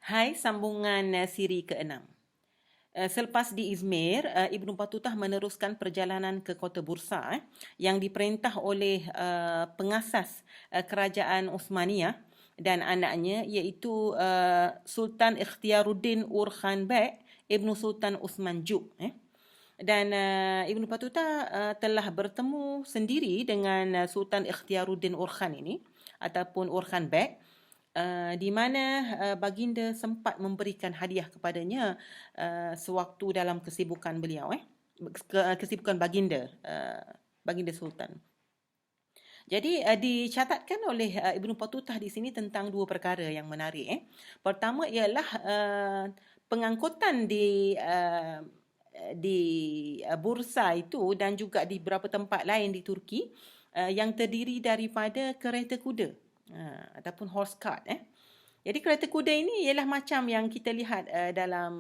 Hai sambungan siri ke-6. Selepas di Izmir, Ibnu Battuta meneruskan perjalanan ke kota Bursa yang diperintah oleh pengasas kerajaan Osmaniyah dan anaknya iaitu Sultan Ikhtiaruddin Urkhan Beg Ibnu Sultan Osman Juk. Dan Ibnu Battuta telah bertemu sendiri dengan Sultan Ikhtiaruddin Urkhan ini ataupun Urkhan Beg, di mana baginda sempat memberikan hadiah kepadanya sewaktu dalam kesibukan beliau, kesibukan baginda Sultan. Jadi dicatatkan oleh Ibnu Battuta di sini tentang dua perkara yang menarik. Pertama ialah pengangkutan di Bursa itu dan juga di beberapa tempat lain di Turki yang terdiri daripada kereta kuda ataupun horse cart. Jadi kereta kuda ini ialah macam yang kita lihat dalam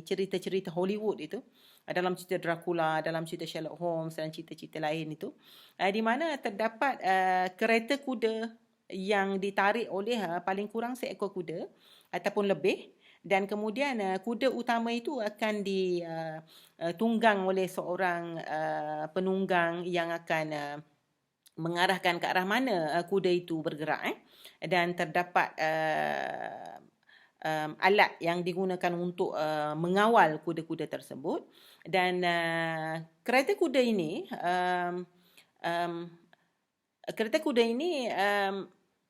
cerita-cerita Hollywood itu, dalam cerita Dracula, dalam cerita Sherlock Holmes dan cerita-cerita lain itu, di mana terdapat kereta kuda yang ditarik oleh paling kurang seekor kuda ataupun lebih, dan kemudian kuda utama itu akan ditunggang oleh seorang penunggang yang akan mengarahkan ke arah mana kuda itu bergerak, dan terdapat alat yang digunakan untuk mengawal kuda-kuda tersebut. Dan kereta kuda ini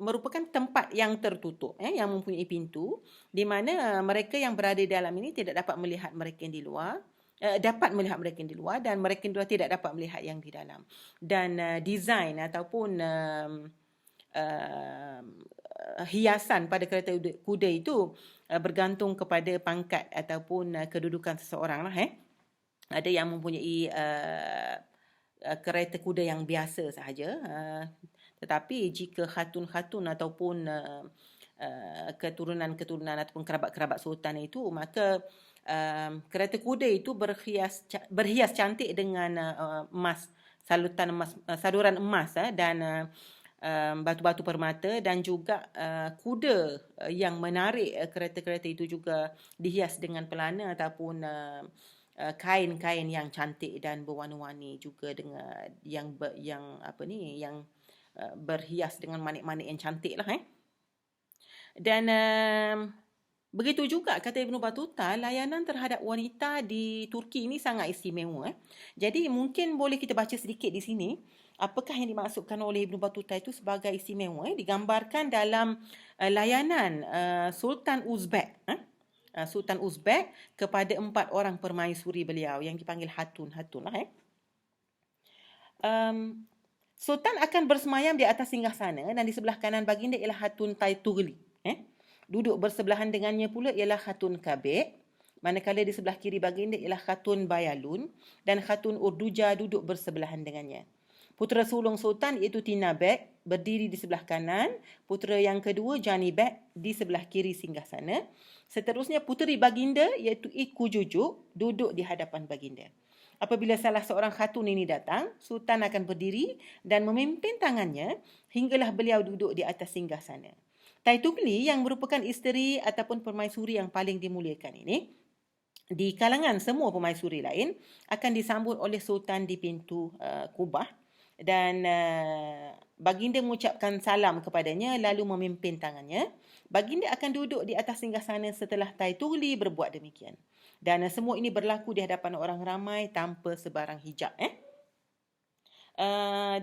merupakan tempat yang tertutup, yang mempunyai pintu, di mana mereka yang berada di dalam ini tidak dapat melihat mereka yang di luar, dapat melihat mereka yang di luar, dan mereka yang di luar tidak dapat melihat yang di dalam. Dan desain ataupun hiasan pada kereta kuda itu bergantung kepada pangkat ataupun kedudukan seseorang lah. Ada yang mempunyai kereta kuda yang biasa sahaja, tetapi jika khatun-khatun ataupun keturunan-keturunan ataupun kerabat-kerabat sultan itu, maka kereta kuda itu berhias cantik dengan emas, saluran emas dan batu-batu permata, dan juga kuda yang menarik kereta-kereta itu juga dihias dengan pelana ataupun kain-kain yang cantik dan berwarna-warni juga dengan yang berhias dengan manik-manik yang cantik lah. Dan begitu juga kata Ibnu Battuta, layanan terhadap wanita di Turki ini sangat istimewa. Jadi mungkin boleh kita baca sedikit di sini apakah yang dimaksudkan oleh Ibnu Battuta itu sebagai istimewa. Digambarkan dalam layanan Sultan Uzbek. Sultan Uzbek kepada 4 orang permaisuri beliau yang dipanggil Hatun lah. Sultan akan bersemayam di atas singgasana dan di sebelah kanan baginda ialah Hatun Taytugli. Duduk bersebelahan dengannya pula ialah Hatun Kabek, manakala di sebelah kiri baginda ialah Hatun Bayalun, dan Hatun Urduja duduk bersebelahan dengannya. Putera sulung Sultan iaitu Tina Beg berdiri di sebelah kanan, putera yang kedua Jani Beg di sebelah kiri singgasana. Seterusnya puteri baginda iaitu Iku Jujuk duduk di hadapan baginda. Apabila salah seorang khatun ini datang, Sultan akan berdiri dan memimpin tangannya hinggalah beliau duduk di atas singgasana. Taytugli yang merupakan isteri ataupun permaisuri yang paling dimuliakan ini, di kalangan semua permaisuri lain, akan disambut oleh Sultan di pintu kubah, dan baginda mengucapkan salam kepadanya lalu memimpin tangannya. Baginda akan duduk di atas singgasana setelah Taytugli berbuat demikian. Dan semua ini berlaku di hadapan orang ramai tanpa sebarang hijab.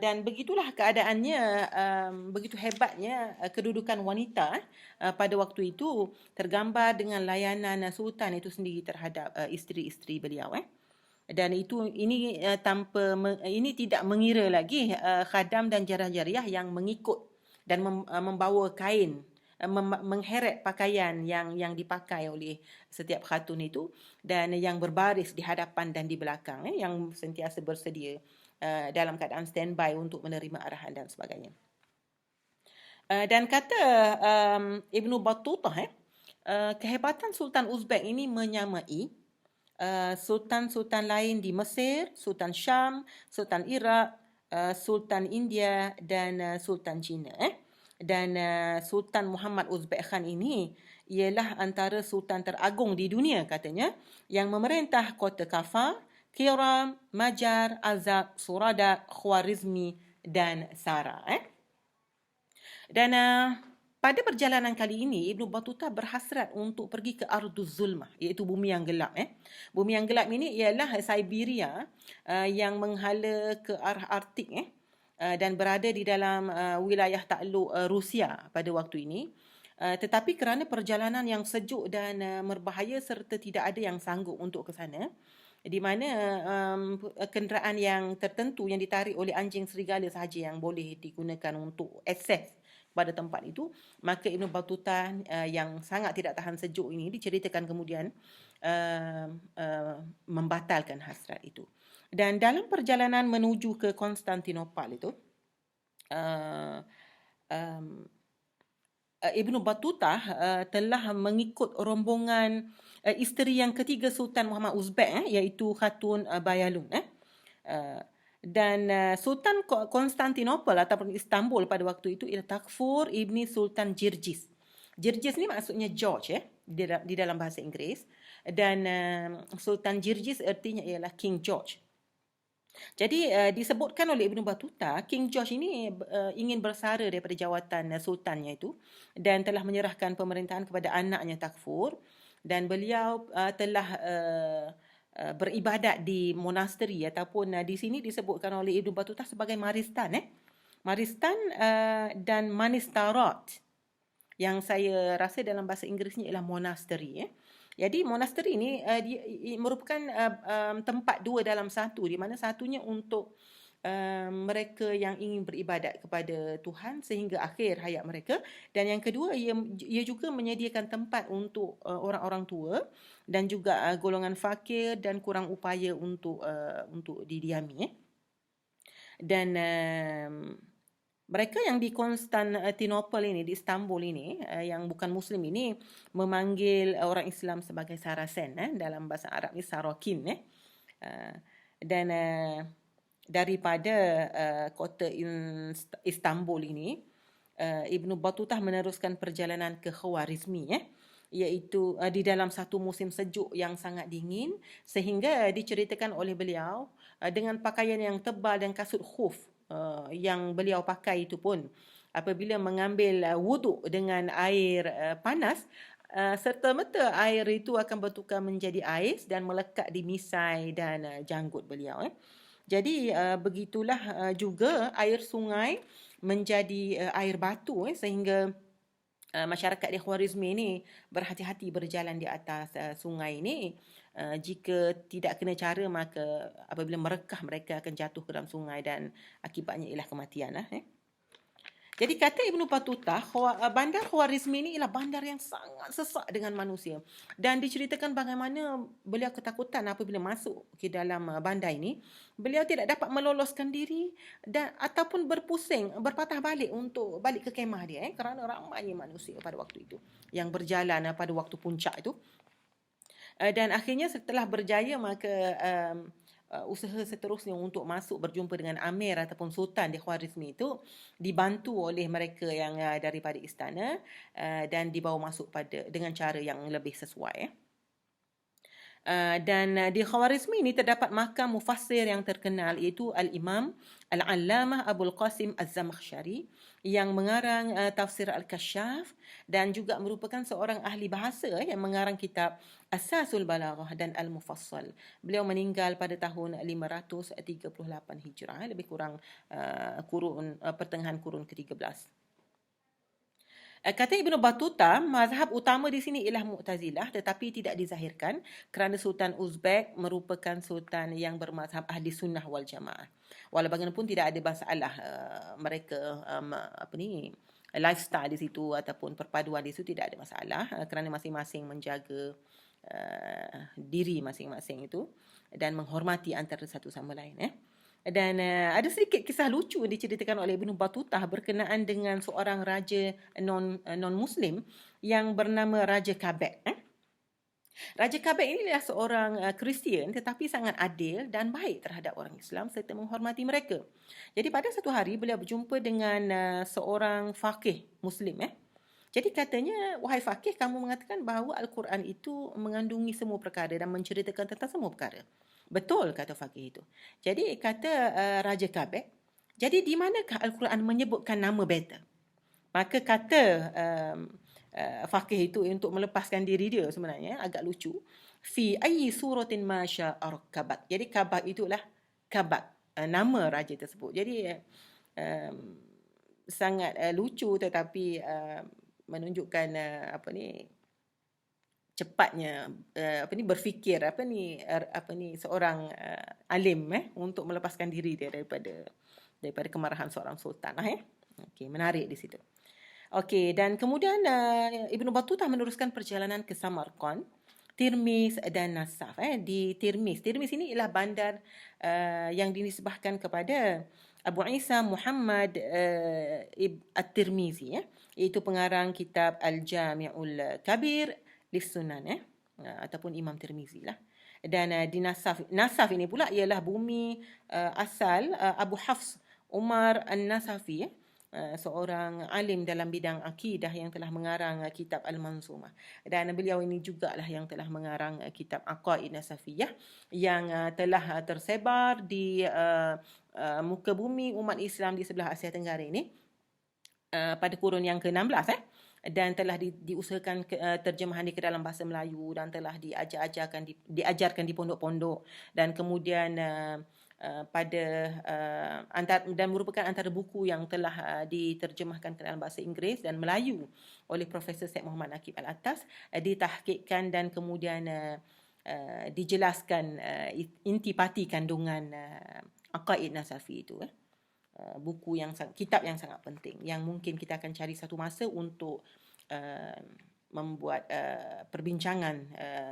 Dan begitulah keadaannya, begitu hebatnya kedudukan wanita pada waktu itu, tergambar dengan layanan Sultan itu sendiri terhadap isteri-isteri beliau. Dan ini tidak mengira lagi khadam dan jarah-jariah yang mengikut dan membawa kain, mengheret pakaian yang dipakai oleh setiap khatun itu, dan yang berbaris di hadapan dan di belakang, yang sentiasa bersedia dalam keadaan standby untuk menerima arahan dan sebagainya. Dan kata Ibnu Battuta, kehebatan Sultan Uzbek ini menyamai sultan-sultan lain di Mesir, Sultan Syam, Sultan Iraq, Sultan India dan Sultan China. Dan Sultan Muhammad Uzbek Khan ini ialah antara sultan teragung di dunia katanya, yang memerintah kota Kafar, Kiram, Majar, Azak, Surada, Khwarizmi dan Sara. Dan pada perjalanan kali ini, Ibn Battuta berhasrat untuk pergi ke Arduz Zulmah, iaitu bumi yang gelap. Bumi yang gelap ini ialah Siberia yang menghala ke arah Arktik dan berada di dalam wilayah takluk Rusia pada waktu ini. Tetapi kerana perjalanan yang sejuk dan berbahaya serta tidak ada yang sanggup untuk ke sana, di mana kenderaan yang tertentu yang ditarik oleh anjing serigala sahaja yang boleh digunakan untuk akses pada tempat itu, maka Ibn Battuta yang sangat tidak tahan sejuk ini diceritakan kemudian membatalkan hasrat itu. Dan dalam perjalanan menuju ke Konstantinopel itu, Ibn Battuta telah mengikut rombongan isteri yang ketiga Sultan Muhammad Uzbek, iaitu Khatun Bayalun. Dan Sultan Konstantinopel ataupun Istanbul pada waktu itu ialah Takfur Ibni Sultan Jirjis. Jirjis ni maksudnya George di dalam bahasa Inggeris, dan Sultan Jirjis artinya ialah King George. Jadi disebutkan oleh Ibn Battuta, King George ini ingin bersara daripada jawatan sultannya itu dan telah menyerahkan pemerintahan kepada anaknya Takfur, dan beliau telah beribadat di monasteri ataupun di sini disebutkan oleh Ibn Battuta sebagai Maristan. Maristan dan Manistarat, yang saya rasa dalam bahasa Inggerisnya ialah monasteri. Jadi monasteri ini merupakan tempat dua dalam satu, di mana satunya untuk mereka yang ingin beribadat kepada Tuhan sehingga akhir hayat mereka, dan yang kedua ia juga menyediakan tempat untuk orang-orang tua dan juga golongan fakir dan kurang upaya untuk didiami. Dan mereka yang di Konstantinopel ini, di Istanbul ini, yang bukan Muslim ini, memanggil orang Islam sebagai Saracen. Dalam bahasa Arab ni Sarakin. Dan daripada kota Istanbul ini, Ibn Battuta meneruskan perjalanan ke Khwarizmi, iaitu di dalam satu musim sejuk yang sangat dingin, sehingga diceritakan oleh beliau dengan pakaian yang tebal dan kasut khuf yang beliau pakai itu pun, apabila mengambil wuduk dengan air panas, serta-merta air itu akan bertukar menjadi ais dan melekat di misai dan janggut beliau. Jadi begitulah juga air sungai menjadi air batu, sehingga masyarakat di Khwarizmi ini berhati-hati berjalan di atas sungai ini. Jika tidak kena cara, maka apabila merekah mereka akan jatuh ke dalam sungai dan akibatnya ialah kematian. Jadi kata Ibn Battuta, bandar Khwarizmi ini ialah bandar yang sangat sesak dengan manusia, dan diceritakan bagaimana beliau ketakutan apabila masuk ke dalam bandar ini. Beliau tidak dapat meloloskan diri dan ataupun berpatah balik untuk balik ke kemah dia, kerana ramainya manusia pada waktu itu yang berjalan pada waktu puncak itu. Dan akhirnya setelah berjaya, maka usaha seterusnya untuk masuk berjumpa dengan Amir ataupun Sultan di Khwarizmi itu dibantu oleh mereka yang daripada istana dan dibawa masuk dengan cara yang lebih sesuai. Dan di Khwarizmi ini terdapat makam mufassir yang terkenal, iaitu Al-Imam Al-Allamah Abul Qasim Az-Zamakhsyari, yang mengarang tafsir Al-Kashaf dan juga merupakan seorang ahli bahasa yang mengarang kitab Asasul Balaghah dan Al-Mufassal. Beliau meninggal pada tahun 538 Hijrah, lebih kurang pertengahan kurun ke-13. Kata Ibn Battuta, mazhab utama di sini ialah Mu'tazilah, tetapi tidak dizahirkan kerana Sultan Uzbek merupakan sultan yang bermazhab Ahli Sunnah wal Jamaah. Walau bagaimanapun tidak ada masalah mereka lifestyle di situ ataupun perpaduan di situ tidak ada masalah, kerana masing-masing menjaga diri masing-masing itu dan menghormati antara satu sama lain. Dan ada sedikit kisah lucu yang diceritakan oleh Ibn Battuta berkenaan dengan seorang raja non-Muslim yang bernama Raja Kabek. Raja Kabek ini adalah seorang Kristian tetapi sangat adil dan baik terhadap orang Islam serta menghormati mereka. Jadi pada satu hari beliau berjumpa dengan seorang faqih Muslim. Jadi katanya, wahai faqih, kamu mengatakan bahawa Al-Quran itu mengandungi semua perkara dan menceritakan tentang semua perkara. Betul, kata faqih itu. Jadi kata Raja Kabek, jadi di manakah Al-Quran menyebutkan nama beta? Maka kata faqih itu untuk melepaskan diri dia sebenarnya agak lucu. Fi ayyi suratin ma sya'a kabak. Jadi kabak itulah kabak, nama raja tersebut. Jadi sangat lucu tetapi menunjukkan cepatnya berfikir seorang alim untuk melepaskan diri dia daripada kemarahan seorang sultan. Okey, menarik di situ. Okey, dan kemudian Ibnu Battutah meneruskan perjalanan ke Samarkand, Tirmiz dan Nasaf. Di Tirmiz ini ialah bandar yang dinisbahkan kepada Abu Isa Muhammad At-Tirmizi, iaitu pengarang kitab Al-Jami'ul Kabir Lis-Sunan, ataupun Imam Tirmizi lah. Dan di Nasaf ini pula ialah bumi asal Abu Hafs Umar An-Nasafi, seorang alim dalam bidang akidah yang telah mengarang kitab Al-Manzumah. Dan beliau ini jugalah yang telah mengarang kitab Aqaid Nasafiyah yang telah tersebar di muka bumi umat Islam di sebelah Asia Tenggara ini pada kurun yang ke-16 dan telah diusahakan terjemahan ke dalam bahasa Melayu dan telah diajarkan di pondok-pondok, dan kemudian dan merupakan antara buku yang telah diterjemahkan ke dalam bahasa Inggeris dan Melayu oleh Profesor Syed Muhammad Nakib Al-Attas, ditahqiqkan dan kemudian dijelaskan intipati kandungan Aqaid Nasafi itu. Kitab yang sangat penting yang mungkin kita akan cari satu masa untuk membuat perbincangan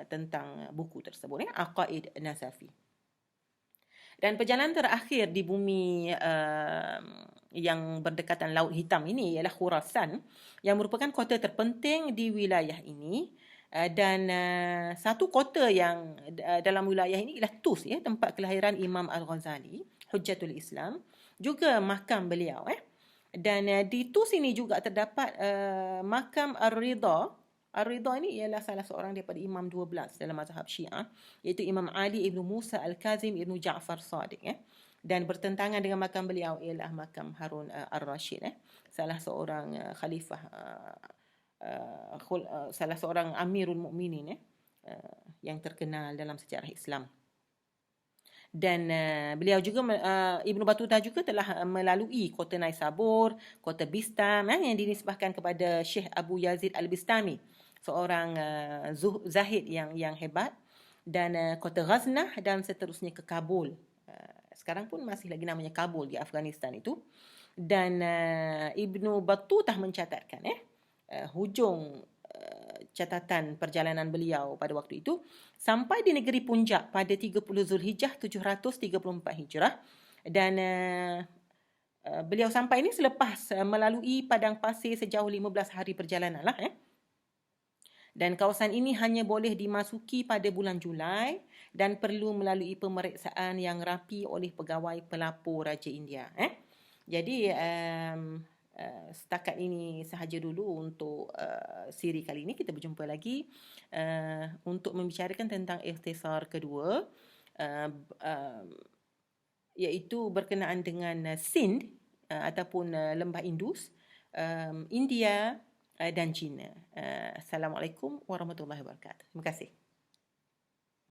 tentang buku tersebut, Aqaid Nasafi. Dan perjalanan terakhir di bumi yang berdekatan Laut Hitam ini ialah Khurasan, yang merupakan kota terpenting di wilayah ini. Dan satu kota yang dalam wilayah ini ialah Tus, tempat kelahiran Imam Al-Ghazali, Hujjatul Islam, juga makam beliau. Dan di Tus ini juga terdapat makam Ar-Ridha. Ar-Ridha ini ialah salah seorang daripada Imam 12 dalam mazhab Syiah, iaitu Imam Ali ibnu Musa Al-Kazim ibnu Ja'far Sadiq. Dan bertentangan dengan makam beliau ialah makam Harun Ar-Rashid, salah seorang khalifah, salah seorang Amirul Mukminin yang terkenal dalam sejarah Islam. Dan beliau juga Ibnu Battutah juga telah melalui kota Naisabur, kota Bistam yang dinisbahkan kepada Syekh Abu Yazid Al-Bistami, seorang zahid yang hebat, dan kota Ghaznah dan seterusnya ke Kabul. Sekarang pun masih lagi namanya Kabul di Afghanistan itu. Dan Ibnu Battutah mencatatkan hujung catatan perjalanan beliau pada waktu itu sampai di negeri Punjab pada 30 Zulhijjah 734 Hijrah, dan beliau sampai ini selepas melalui padang pasir sejauh 15 hari perjalanan lah. Dan kawasan ini hanya boleh dimasuki pada bulan Julai dan perlu melalui pemeriksaan yang rapi oleh pegawai pelapor Raja India. Jadi setakat ini sahaja dulu untuk siri kali ini. Kita berjumpa lagi untuk membicarakan tentang ikhtisar kedua, iaitu berkenaan dengan Sind ataupun lembah Indus, India dan China. Assalamualaikum warahmatullahi wabarakatuh. Terima kasih.